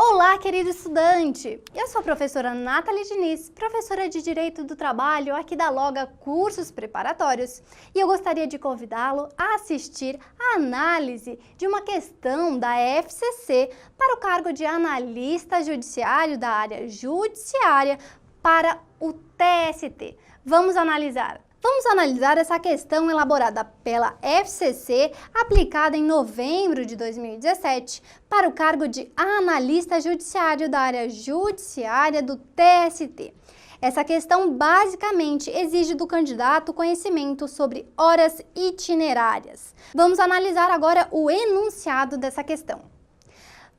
Olá, querido estudante! Eu sou a professora Nathalie Diniz, professora de Direito do Trabalho aqui da Loga Cursos Preparatórios, e eu gostaria de convidá-lo a assistir a análise de uma questão da FCC para o cargo de analista judiciário da área judiciária para o TST. Vamos analisar essa questão elaborada pela FCC, aplicada em novembro de 2017, para o cargo de analista judiciário da área judiciária do TST. Essa questão basicamente exige do candidato conhecimento sobre horas itinerárias. Vamos analisar agora o enunciado dessa questão.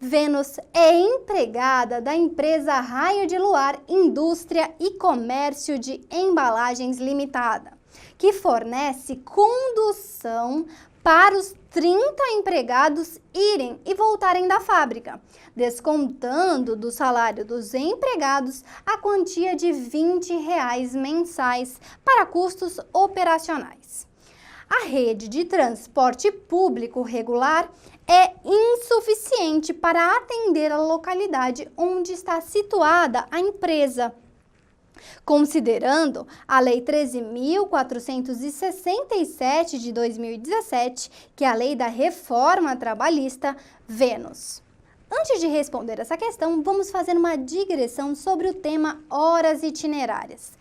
Vênus é empregada da empresa Raio de Luar Indústria e Comércio de Embalagens Limitada, que fornece condução para os 30 empregados irem e voltarem da fábrica, descontando do salário dos empregados a quantia de R$20 mensais para custos operacionais. A rede de transporte público regular é insuficiente para atender a localidade onde está situada a empresa. Considerando a Lei 13.467 de 2017, que é a Lei da Reforma Trabalhista, Vênus. Antes de responder essa questão, vamos fazer uma digressão sobre o tema horas itinerárias.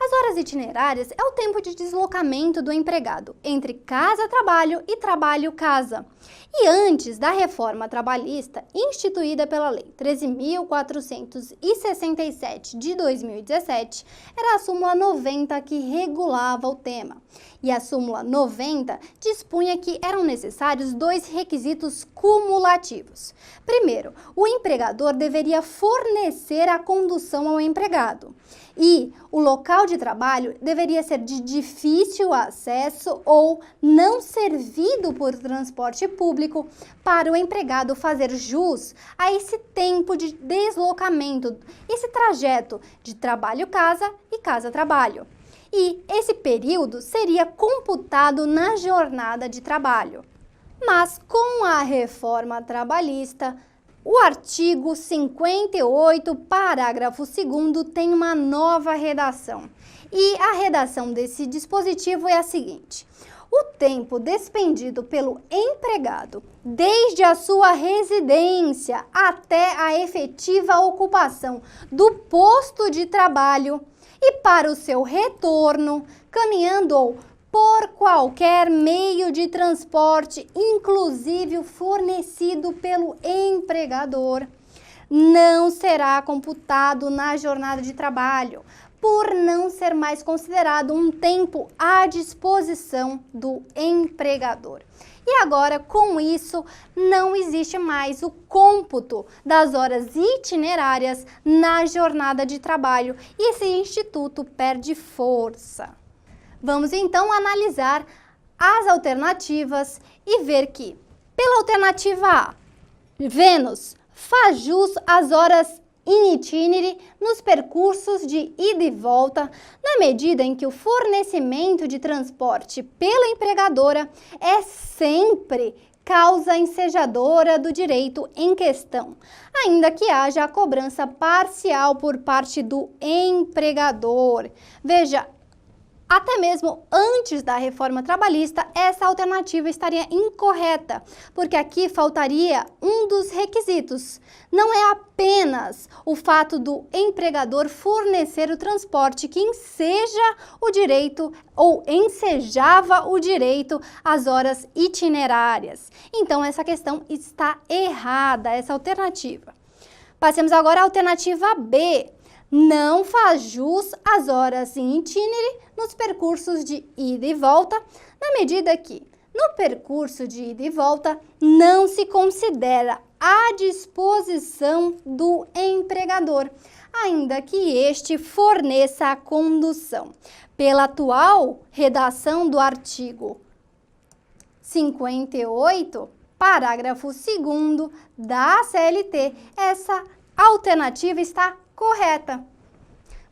As horas itinerárias é o tempo de deslocamento do empregado entre casa-trabalho e trabalho-casa. E antes da reforma trabalhista instituída pela Lei 13.467 de 2017, era a súmula 90 que regulava o tema. E a súmula 90 dispunha que eram necessários dois requisitos cumulativos. Primeiro, o empregador deveria fornecer a condução ao empregado. E o local de trabalho deveria ser de difícil acesso ou não servido por transporte público para o empregado fazer jus a esse tempo de deslocamento, esse trajeto de trabalho-casa e casa-trabalho. E esse período seria computado na jornada de trabalho. Mas com a reforma trabalhista, o artigo 58, parágrafo 2º, tem uma nova redação. E a redação desse dispositivo é a seguinte: o tempo despendido pelo empregado, desde a sua residência até a efetiva ocupação do posto de trabalho e para o seu retorno, caminhando ou por qualquer meio de transporte, inclusive o fornecido pelo empregador, não será computado na jornada de trabalho, por não ser mais considerado um tempo à disposição do empregador. E agora, com isso, não existe mais o cômputo das horas itinerárias na jornada de trabalho e esse instituto perde força. Vamos então analisar as alternativas e ver que, pela alternativa A, Vênus faz jus às horas in itinere nos percursos de ida e volta, na medida em que o fornecimento de transporte pela empregadora é sempre causa ensejadora do direito em questão, ainda que haja a cobrança parcial por parte do empregador. Veja, até mesmo antes da reforma trabalhista, essa alternativa estaria incorreta, porque aqui faltaria um dos requisitos. Não é apenas o fato do empregador fornecer o transporte que enseja o direito ou ensejava o direito às horas itinerárias. Então, essa questão está errada, essa alternativa. Passemos agora à alternativa B. Não faz jus às horas in itinere nos percursos de ida e volta, na medida que, no percurso de ida e volta, não se considera à disposição do empregador, ainda que este forneça a condução. Pela atual redação do artigo 58, parágrafo 2º da CLT, essa alternativa está correta.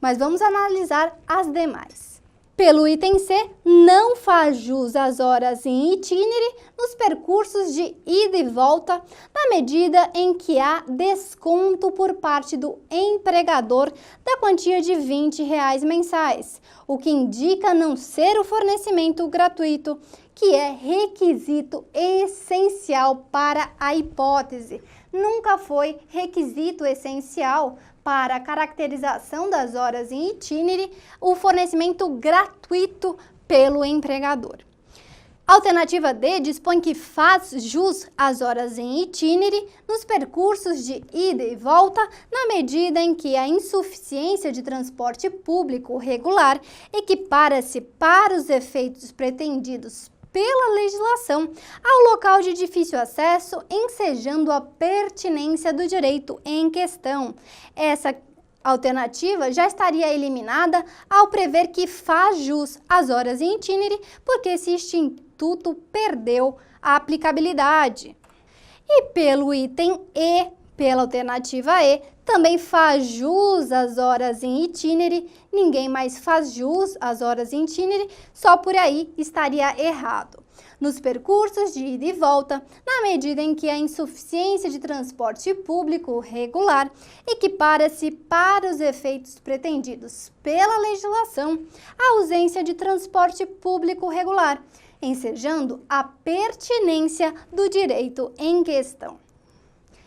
Mas vamos analisar as demais. Pelo item C, não faz jus às horas em itinerário nos percursos de ida e volta, na medida em que há desconto por parte do empregador da quantia de R$ 20 mensais, o que indica não ser o fornecimento gratuito, que é requisito essencial para a hipótese. Nunca foi requisito essencial para a caracterização das horas em itinerário o fornecimento gratuito pelo empregador. A alternativa D dispõe que faz jus às horas em itinerário nos percursos de ida e volta, na medida em que a insuficiência de transporte público regular equipara-se para os efeitos pretendidos pela legislação ao local de difícil acesso, ensejando a pertinência do direito em questão. Essa alternativa já estaria eliminada ao prever que faz jus às horas em itinerário, porque esse instituto perdeu a aplicabilidade. E pelo item E, pela alternativa E, também faz jus às horas em itinerário, ninguém mais faz jus às horas em itinerário, só por aí estaria errado. Nos percursos de ida e volta, na medida em que a insuficiência de transporte público regular equipara-se para os efeitos pretendidos pela legislação à ausência de transporte público regular, ensejando a pertinência do direito em questão.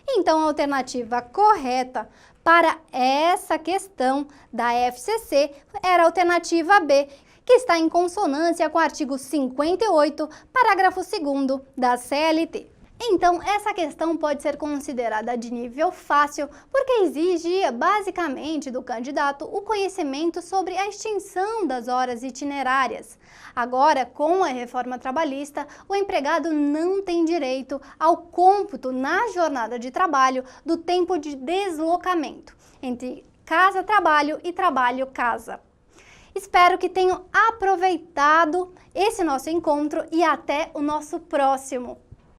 Então, a alternativa correta para essa questão da FCC era a alternativa B, que está em consonância com o artigo 58, parágrafo 2º da CLT. Então, essa questão pode ser considerada de nível fácil, porque exigia basicamente do candidato o conhecimento sobre a extinção das horas itinerárias. Agora, com a reforma trabalhista, o empregado não tem direito ao cômputo na jornada de trabalho do tempo de deslocamento entre casa-trabalho e trabalho-casa. Espero que tenham aproveitado esse nosso encontro e até o nosso próximo.